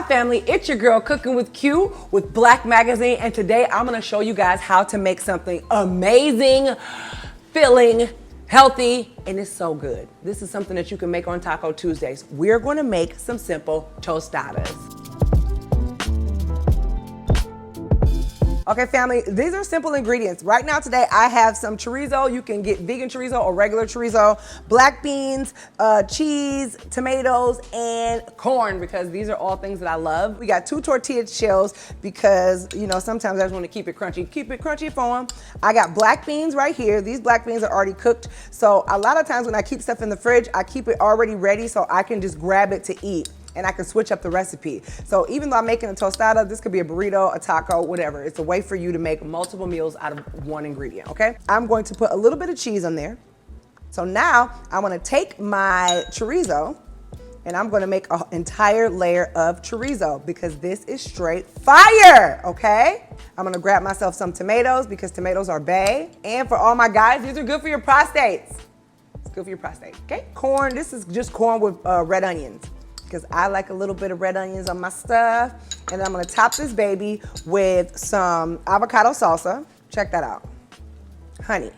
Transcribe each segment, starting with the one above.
family, it's your girl Cooking with Q with BLAC Magazine, and today I'm gonna show you guys how to make something amazing, filling, healthy, and it's so good. This is something that you can make on Taco Tuesdays. We're gonna make some simple tostadas. Okay, family, these are simple ingredients. Right now today, I have some chorizo. You can get vegan chorizo or regular chorizo, black beans, cheese, tomatoes, and corn, because these are all things that I love. We got 2 tortilla shells because, you know, sometimes I just want to keep it crunchy. Keep it crunchy for them. I got black beans right here. These black beans are already cooked. So a lot of times when I keep stuff in the fridge, I keep it already ready so I can just grab it to eat. And I can switch up the recipe. So even though I'm making a tostada, this could be a burrito, a taco, whatever. It's a way for you to make multiple meals out of one ingredient, okay? I'm going to put a little bit of cheese on there. So now I'm gonna take my chorizo and I'm gonna make an entire layer of chorizo because this is straight fire, okay? I'm gonna grab myself some tomatoes because tomatoes are bae. And for all my guys, these are good for your prostates. It's good for your prostate, okay? Corn, this is just corn with red onions, because I like a little bit of red onions on my stuff. And then I'm gonna top this baby with some avocado salsa. Check that out. Honey.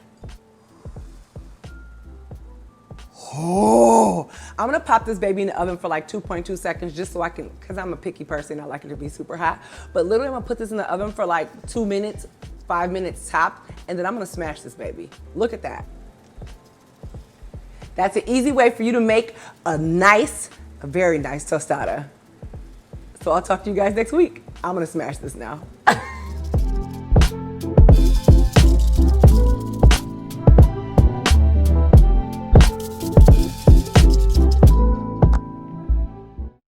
Oh, I'm gonna pop this baby in the oven for like 2.2 seconds just so I can, because I'm a picky person, I like it to be super hot. But literally I'm gonna put this in the oven for like 2 minutes, 5 minutes top, and then I'm gonna smash this baby. Look at that. That's an easy way for you to make a very nice tostada. So I'll talk to you guys next week. I'm gonna smash this now.